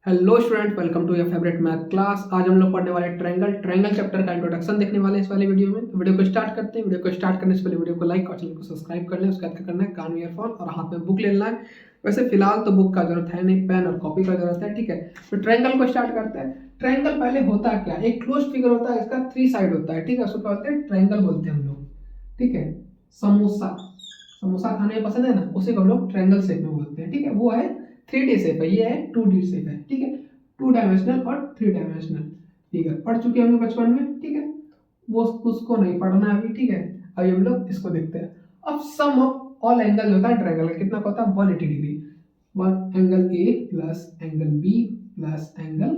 Hello student, welcome to your favourite math class. आज हम लोग पढ़ने वाले ट्रायंगल चैप्टर का इंट्रोडक्शन देखने वाले हैं इस वाले वीडियो में। तो वीडियो को स्टार्ट करते हैं। वीडियो को स्टार्ट करने से पहले वीडियो को लाइक और चैनल को सब्सक्राइब कर लें। उसके बाद क्या करना है, कान में ईयरफोन और हाथ में बुक लेना है। वैसे फिलहाल तो बुक का जरूरत है नहीं, पेन और कॉपी का जरूरत है। ठीक है, तो ट्रायंगल को स्टार्ट करते हैं। ट्रायंगल पहले होता क्या, एक क्लोज फिगर होता है, इसका 3 साइड होता है। ठीक है, उसको क्या बोलते हैं, ट्रायंगल बोलते हैं हम लोग। ठीक है, समोसा समोसा खाने में पसंद है ना, उसी को हम लोग ट्रायंगल शेप में बोलते हैं। ठीक है, वो है 3D शेप है, ये है 2D शेप है। ठीक है, 2 डायमेंशनल और 3 डायमेंशनल फिगर पढ़ चुके होंगे बचपन में। ठीक है, वो उसको नहीं पढ़ना है अभी। ठीक है, अभी हम लोग इसको देखते हैं। अब सम ऑफ ऑल एंगल जो होता है ट्रायंगल का कितना होता है, 180 degree. One angle A plus angle B plus angle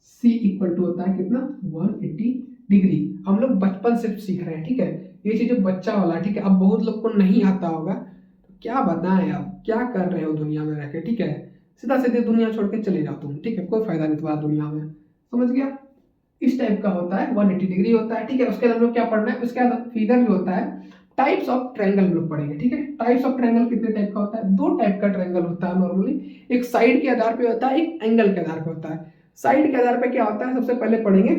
C equal to होता है कितना, 180 डिग्री। हम लोग बचपन से सीख रहे हैं। ठीक है, ये चीज बच्चा वाला है। ठीक है, अब बहुत लोग को नहीं आता होगा, तो क्या बताएं, आप क्या कर रहे हो दुनिया में रह के। ठीक है, सीधा सीधे दुनिया छोड़ के चले जाओ तुम। ठीक है, कोई फायदा नहीं तुम्हारा दुनिया में, समझ गया। इस टाइप का होता है, 180 डिग्री होता है। ठीक है, उसके बाद हम लोग क्या पढ़ना है, उसके बाद फिगर जो होता है, टाइप्स ऑफ ट्रायंगल हम लोग पढ़ेंगे। ठीक है, टाइप्स ऑफ ट्रायंगल कितने टाइप का होता है, दो टाइप का ट्रायंगल होता है नॉर्मली। एक साइड के आधार पे होता है, एक एंगल के आधार पे होता है। साइड के आधार पे क्या होता है, सबसे पहले पढ़ेंगे।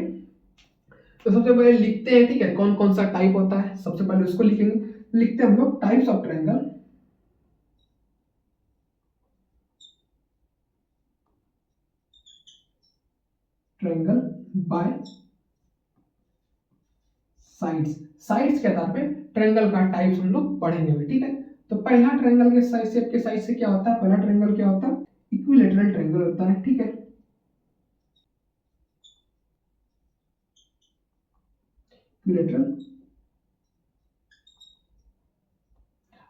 तो सबसे पहले लिखते हैं, ठीक है, कौन कौन सा टाइप होता है, सबसे पहले उसको लिखेंगे। लिखते हैं हम लोग types of triangle. Triangle by sides. Sides के आधार पे ट्रायंगल का टाइप्स हम लोग पढ़ेंगे भी। ठीक है, तो पहला ट्रायंगल के साइड शेप के साइड से क्या होता है, पहला ट्रायंगल क्या होता है, इक्विलेटरल ट्रायंगल होता है। ठीक है, इक्विलेटरल।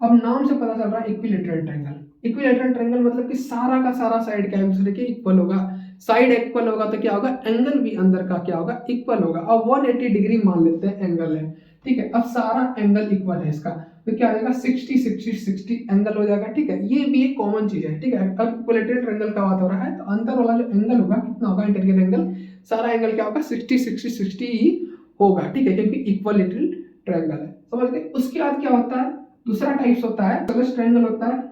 अब नाम से पता चल रहा है इक्विलेटरल ट्रायंगल। इक्विलेटरल ट्रायंगल मतलब कि सारा का सारा साइड क्या है, एक दूसरे के इक्वल होगा। साइड इक्वल होगा तो क्या होगा, एंगल भी अंदर का क्या होगा, इक्वल होगा। अब 180 डिग्री मान लेते हैं एंगल है। ठीक है, अब सारा एंगल इक्वल है इसका, तो क्या आ जाएगा, 60 60 60 एंगल हो जाएगा। ठीक है, ये भी एक कॉमन चीज है। ठीक है, अब इक्विलेटरल ट्रायंगल का बात हो रहा है, तो अंदर वाला जो एंगल होगा कितना होगा, इंटीरियर एंगल, सारा एंगल क्या होगा, 60 60 60 ही होगा। ठीक है, क्योंकि इक्विलेटरल ट्रायंगल है, समझ गए। उसके बाद क्या होता है, दूसरा टाइप्स होता है आइसोसेलेस ट्रायंगल होता है।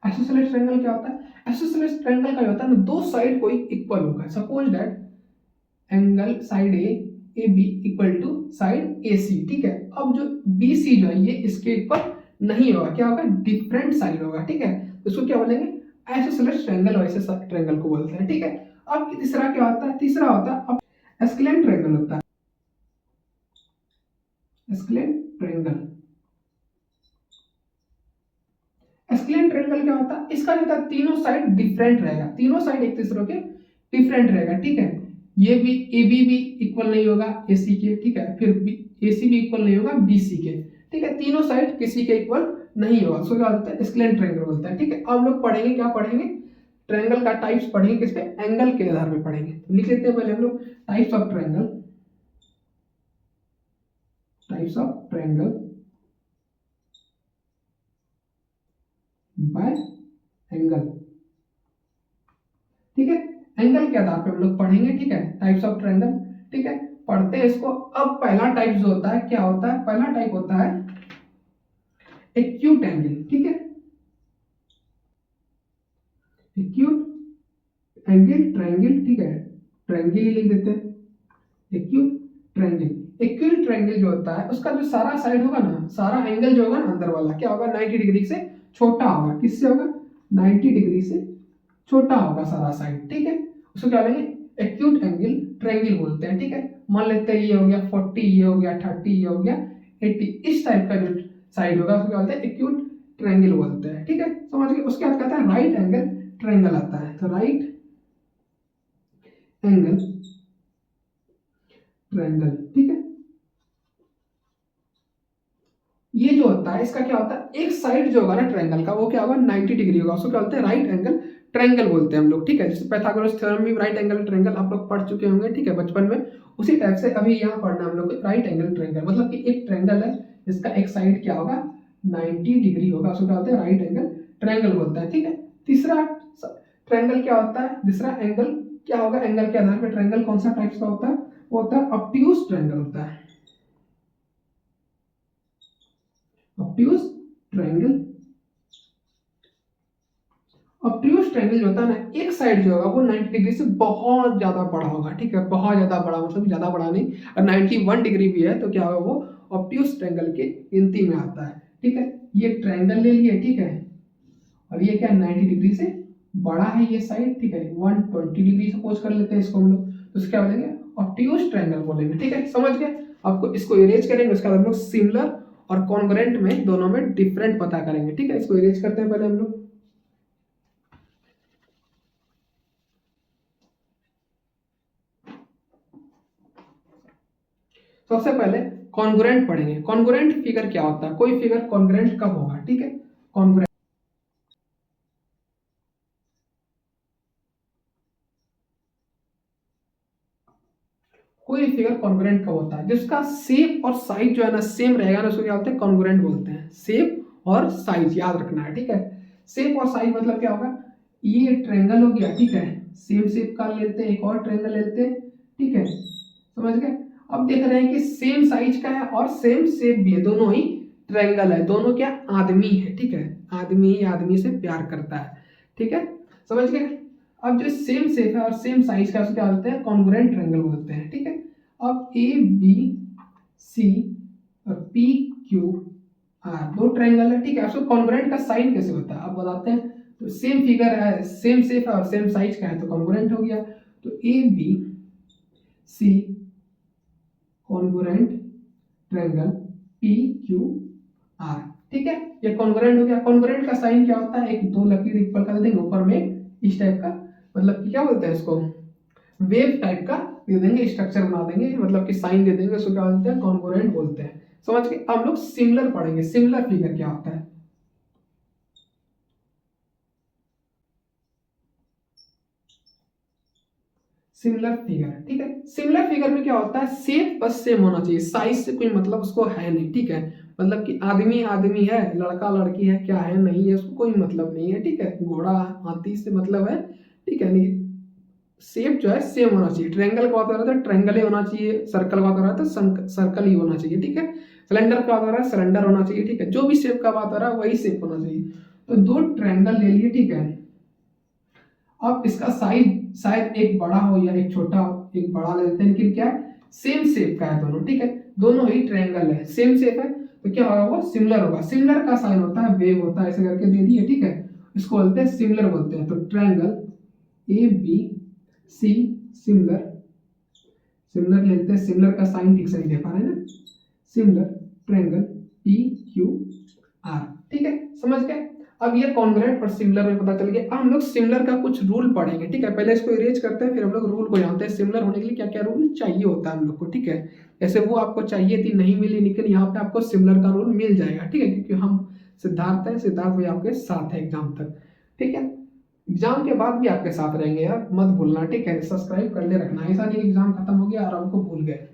आइसोसेलेस ट्रायंगल क्या होता है, आइसोसेलेस ट्रायंगल का होता है ना, दो साइड कोई इक्वल होगा। Suppose that angle side A B equal to side A C. ठीक है, अब जो बी सी जो है ये इसके इक्वल नहीं होगा, क्या होगा, डिफरेंट साइड होगा। ठीक है, तो इसको क्या बोलेंगे, आइसोसेलेस ट्रायंगल, वैसे ट्रायंगल को बोलते हैं। ठीक है, अब तीसरा क्या होता है, तीसरा होता है एस्केलेंट ट्रायंगल होता है। एस्केलेंट ट्रायंगल, एस्केलेंट ट्रायंगल क्या होता है, इसका जो था तीनों साइड डिफरेंट रहेगा, तीनों साइड एक दूसरे के डिफरेंट रहेगा। ठीक है, ये भी ए बी भी इक्वल नहीं होगा ए सी के। ठीक है, फिर ए सी भी इक्वल नहीं होगा बी सी के। ठीक है, तीनों साइड किसी के इक्वल नहीं होगा, उसको क्या बोलते हैं, एस्केलेंट ट्रायंगल बोलते हैं। ठीक है, अब लोग पढ़ेंगे, क्या पढ़ेंगे, ट्रायंगल का टाइप्स पढ़ेंगे, किस पे, एंगल के आधार पे पढ़ेंगे। तो लिख लेते हैं पहले हम लोग types of triangle. Types of triangle bye angle. ठीक है, एंगल के आधार पे हम लोग पढ़ेंगे। ठीक है, टाइप्स ऑफ ट्रायंगल। ठीक है, पढ़ते हैं इसको। अब पहला टाइप जो होता है, क्या होता है, पहला टाइप होता है एक्यूट एंगल। ठीक है, एक्यूट एंगल ट्रायंगल। ठीक है, ट्रायंगल ही लिख देते हैं, एक्यूट ट्रायंगल। एक्यूट ट्रायंगल जो होता है उसका जो सारा साइड होगा ना, सारा एंगल जो होगा ना अंदर वाला, क्या होगा, 90 डिग्री से छोटा होगा। किससे होगा, 90 डिग्री से छोटा होगा सारा साइड। ठीक है, उसको क्या बोलेंगे, एक्यूट एंगल ट्रायंगल बोलते हैं। ठीक है, मान लेते हैं ये हो गया 40, ये हो गया 30, ये हो गया 80, इस टाइप का जो साइड होगा उसको क्या बोलते हैं, एक्यूट ट्रायंगल बोलते हैं। ठीक है, समझ गए। उसके बाद कहता है राइट एंगल ट्रायंगल आता है, तो राइट एंगल ट्रायंगल। ठीक है, ये जो होता है इसका क्या होता है, एक साइड जो होगा ना ट्रायंगल का, वो क्या होगा, 90 डिग्री होगा, उसको क्या बोलते हैं, राइट एंगल ट्रायंगल बोलते हैं हम लोग। ठीक है, जैसे पैथागोरस थ्योरम में राइट एंगल ट्रायंगल आप लोग पढ़ चुके होंगे। ठीक है, बचपन में, उसी टाइप से अभी यहाँ पढ़ना हम लोग राइट एंगल ट्रायंगल, मतलब कि एक ट्रायंगल है जिसका एक साइड क्या होगा, 90 डिग्री होगा, उसको क्या बोलते हैं, राइट एंगल ट्रायंगल बोलते हैं। ठीक है, तीसरा ट्रायंगल क्या होता है, दूसरा एंगल क्या होगा, एंगल के आधार पर ट्रायंगल कौन सा टाइप का होता है, वो होता है ऑब्ट्यूज ट्रायंगल होता है। Obtuse triangle. ऑब्ट्यूज ट्रायंगल जो होता है ना, एक साइड जो होगा वो 90 डिग्री से बहुत ज्यादा बड़ा होगा, ठीक है, बहुत ज्यादा बड़ा, मतलब ज्यादा बड़ा नहीं। और 91 डिग्री भी है तो क्या होगा, वो ऑब्ट्यूज ट्रायंगल के गिनती में आता है, ठीक है। ये ट्रायंगल ले लिए, ठीक है, और ये क्या 90 डिग्री से बड़ा है ये साइड, ठीक है, 120 डिग्री सपोज कर लेते हैं इसको हम लोग, तो इसको क्या बोलेंगे, ऑब्ट्यूज ट्रायंगल बोलेंगे, ठीक है, समझ गए। आपको इसको इरेज करेंगे, उसके बाद हम लोग सिमिलर और कॉन्ग्रुएंट में दोनों में डिफरेंट पता करेंगे, ठीक है। इसको इरेज करते हैं पहले हम लोग। सबसे पहले कॉन्ग्रुएंट पढ़ेंगे। कॉन्ग्रुएंट फिगर क्या होता है, कोई फिगर कॉन्ग्रुएंट कब होगा, ठीक है, कॉन्ग्रुएंट, कोई फिगर कॉन्ग्रुएंट कब होता है, जिसका शेप और साइज जो है ना सेम रहेगा ना, उसको क्या बोलते हैं, कॉन्ग्रुएंट बोलते हैं। शेप और साइज याद रखना है, ठीक है। शेप और साइज मतलब क्या होगा, ये ट्रायंगल हो गया, ठीक है, सेम शेप का लेते हैं, एक और ट्रायंगल लेते हैं, ठीक है, समझ गए। अब देख रहे हैं कि सेम साइज का है और सेम शेप भी है, दोनों ही ट्रायंगल है, दोनों क्या आदमी है, ठीक है, आदमी ही आदमी से प्यार करता है, ठीक है, समझ गए। अब जो सेम शेप है और सेम साइज का, उसको क्या बोलते हैं, कॉन्ग्रुएंट ट्रायंगल बोलते हैं, ठीक है। अब ए बी सी और पी क्यू आर दो ट्रायंगल है, ठीक है। उसको कॉन्ग्रुएंट का साइन कैसे होता है अब बताते हैं। तो सेम फिगर है, सेम शेप है और सेम साइज का है तो कॉन्ग्रुएंट हो गया। तो A B C congruent triangle P Q R, ठीक है, ये कॉन्ग्रुएंट हो गया। कॉन्ग्रुएंट का साइन क्या होता है, एक दो लकीर इक्वल कर देंगे, ऊपर में इस टाइप का, मतलब कि क्या बोलते हैं इसको, वेव टाइप का दे देंगे, स्ट्रक्चर बना देंगे, मतलब कि साइन दे देंगे, उसको क्या बोलते हैं, कॉन्ग्रुएंट बोलते हैं, समझ के। हम लोग सिमिलर पढ़ेंगे। सिमिलर फिगर क्या होता है, सिमिलर फिगर, ठीक है। सिमिलर फिगर में क्या होता है, शेप बस सेम होना चाहिए, साइज से कोई मतलब उसको है नहीं, ठीक है, मतलब कि आदमी आदमी है, लड़का लड़की है, क्या है नहीं है, उसको कोई मतलब नहीं है, ठीक है, घोड़ा हाथी से मतलब है, ठीक है, नहीं, शेप जो है सेम होना चाहिए। ट्रायंगल का बात कर रहा था, ट्रायंगल ही होना चाहिए, सर्कल का बात कर रहा था, सर्कल ही होना चाहिए, ठीक है, सिलेंडर का बात कर रहा है, सिलेंडर होना चाहिए, ठीक है, जो भी शेप का बात कर रहा है वही शेप होना चाहिए। तो दो ट्रायंगल ले लिए, ठीक है। अब इसका साइज शायद एक बड़ा हो या एक छोटा हो, एक बड़ा ले लेते हैं, लेकिन क्या है, सेम शेप का है दोनों, ठीक है, दोनों ही ट्रायंगल है, सेम शेप है, तो क्या होगा, वो सिमिलर होगा। सिमिलर का साइन होता है वेव होता है, ऐसे करके दे दिए, ठीक है, इसको बोलते हैं सिमिलर बोलते हैं। तो triangle A B C similar, similar लेते हैं, सिमिलर का साइन ठीक से नहीं दे पा रहे हैं ना, similar triangle P Q R, ठीक है, समझ गए। अब ये कॉन्ग्रुएंट और सिमिलर में पता चल गया। अब हम लोग सिमिलर का कुछ रूल पढ़ेंगे, ठीक है, पहले इसको इरेज करते हैं, फिर हम लोग रूल को जानते हैं, सिमिलर होने के लिए क्या क्या रूल चाहिए होता है हम लोग को, ठीक है। जैसे वो आपको चाहिए थी, नहीं मिली, लेकिन यहाँ पे आपको सिमिलर का रूल मिल जाएगा, ठीक है, क्योंकि हम सिद्धार्थ है, सिद्धार्थ भाई आपके साथ है एग्जाम तक, ठीक है, एग्जाम के बाद भी आपके साथ रहेंगे यार, मत भूलना, ठीक है, सब्सक्राइब कर ले रखना, ऐसा नहीं एग्जाम खत्म हो गया और हमको भूल गए,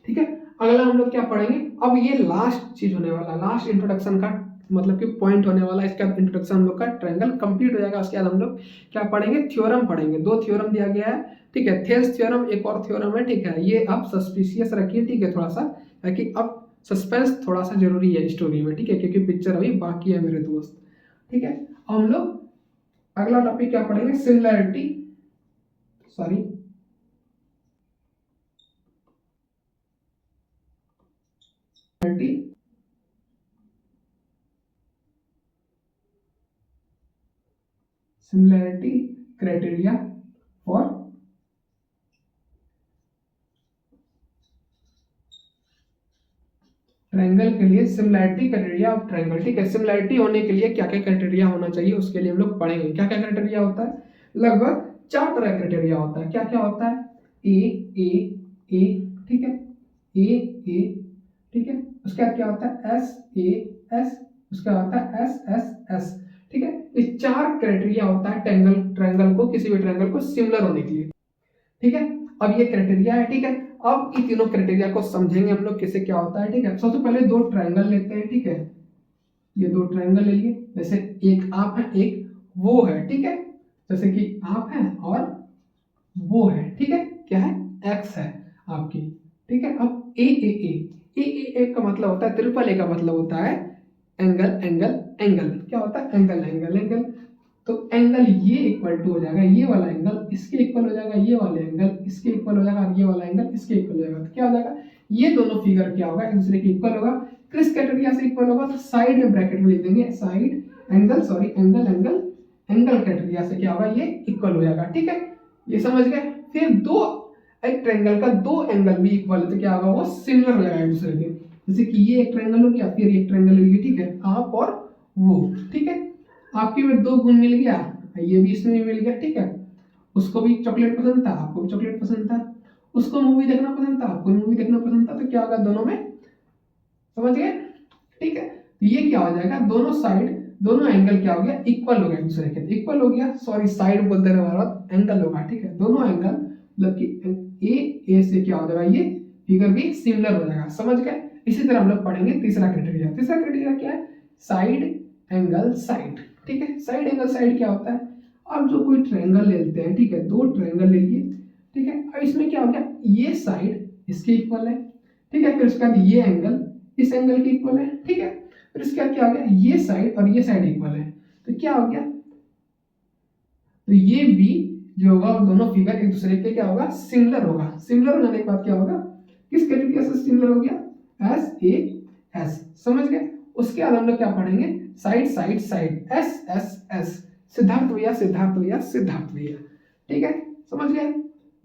ठीक है। अगला हम लोग क्या पढ़ेंगे, अब ये लास्ट चीज होने वाला, लास्ट इंट्रोडक्शन का मतलब कि पॉइंट होने वाला, इसका इंट्रोडक्शन हम लोग का ट्रायंगल कंप्लीट हो जाएगा। उसके बाद हम लोग क्या पढ़ेंगे, थ्योरम पढ़ेंगे। दो थ्योरम दिया गया है, ठीक है, थेल्स थ्योरम, एक और थ्योरम है, ठीक है, ये आप सस्पिशियस रखिए, ठीक है, थोड़ा सा, ताकि अब सस्पेंस थोड़ा सा जरूरी है स्टोरी में, ठीक है, क्योंकि पिक्चर अभी बाकी है मेरे दोस्त, ठीक है। हम लोग अगला टॉपिक क्या पढ़ेंगे, similarity, sorry similarity criteria for triangle के लिए, सिमिलैरिटी क्राइटेरिया ऑफ ट्रायंगल, ठीक है, सिमिलैरिटी होने के लिए क्या क्या क्राइटेरिया होना चाहिए, उसके लिए हम लोग पढ़ेंगे। क्या क्या क्राइटेरिया होता है, लगभग चार तरह का क्राइटेरिया होता है। क्या क्या होता है, ए ए ए, ठीक है, ए, ठीक है, उसके बाद क्या होता है, एस ए एस, उसके बाद होता है एस एस एस, ठीक है, ये चार क्राइटेरिया होता है ट्रायंगल को, किसी भी ट्रायंगल को सिमिलर होने के लिए, ठीक है। अब ये क्राइटेरिया है, ठीक है। अब इन तीनों क्राइटेरिया को समझेंगे हम लोग किसे क्या होता है, ठीक है। सबसे पहले दो ट्रायंगल लेते हैं, ठीक है, ये दो ट्रायंगल ले लिए, जैसे एक आप है एक वो है, ठीक है, जैसे कि आप है और वो है, ठीक है, क्या है, एक्स है आपकी ठीक है। अब ए का मतलब होता है, ट्रिपल ए का मतलब होता है एंगल एंगल एंगल। क्या होता है? Angle angle angle. तो एंगल ये इक्वल टू हो जाएगा ये वाला एंगल इसके इक्वल हो जाएगा, ये वाला एंगल इसके इक्वल हो जाएगा, और ये वाला एंगल इसके इक्वल हो जाएगा। तो क्या हो जाएगा? ये दोनों फिगर क्या होगा? एक दूसरे के इक्वल होगा। किस कैटेगरी से इक्वल होगा? तो साइड में ब्रैकेट में लिख देंगे, side angle sorry angle angle angle category से क्या होगा? ये इक्वल हो जाएगा। ठीक है, ये समझ गए। फिर दो एक ट्रायंगल का दो एंगल भी इक्वल है तो क्या होगा? वो सिमिलर हो जाएगा एक दूसरे के। जैसे कि ये एक ट्रायंगल हो गया, फिर एक ट्रायंगल हो गया। ठीक है, आप और वो। ठीक है, आपके में दो गुण मिल गया, ये भी इसमें भी मिल गया। ठीक है, उसको भी चॉकलेट पसंद था, आपको भी चॉकलेट पसंद था, उसको मूवी देखना पसंद था, आपको मूवी देखना पसंद था। तो क्या होगा? दोनों में, समझ गए? ठीक है, तो ये क्या हो जाएगा? दोनों साइड दोनों एंगल क्या हो गया? इक्वल हो गया एक दूसरे के। इक्वल हो गया, सॉरी साइड बोलते रहे बार एंगल होगा। ठीक है, दोनों एंगल मतलब कि ए से क्या हो जाएगा? ये फिगर भी सिमिलर हो जाएगा। समझ गए? इसी तरह हम लोग पढ़ेंगे तीसरा क्राइटेरिया। तीसरा क्राइटेरिया क्या है? Side angle side. ठीक है, साइड एंगल साइड क्या होता है? आप जो कोई ट्रायंगल लेते हैं, ठीक है, दो ट्रायंगल ले लिए, ठीक है, और इसमें क्या हो गया? ये साइड इसके इक्वल है, ठीक है, फिर उसके बाद ये एंगल इस एंगल के इक्वल है। ठीक है, फिर इसके बाद क्या हो गया? ये साइड और ये साइड इक्वल है। तो क्या हो गया? तो ये भी जो होगा वो दोनों फिगर एक दूसरे के क्या होगा? सिमिलर होगा। सिमिलर हो जाने के बाद क्या होगा? किस कैटेगरी से सिमिलर हो गया? S A S. समझ गए? उसके बाद हम लोग क्या पढ़ेंगे? Side side side, S S S. Siddharth भैया सिद्धार्थ भैया सिद्धार्थ भैया। ठीक है, समझ गए?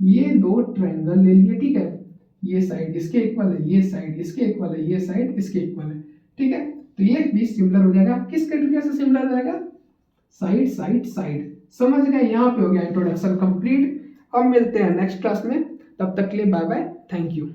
ये दो ट्रायंगल ले लिए, ठीक है, ये साइड इसके इक्वल है, ये साइड इसके इक्वल है, ये साइड इसके इक्वल है। ठीक है, तो ये भी सिमिलर हो जाएगा। किस कैटेगरी से सिमिलर हो जाएगा? Side side side. समझ गए? यहाँ पे हो गया इंट्रोडक्शन कंप्लीट। अब मिलते हैं नेक्स्ट क्लास में, तब तक के लिए बाय बाय, थैंक यू।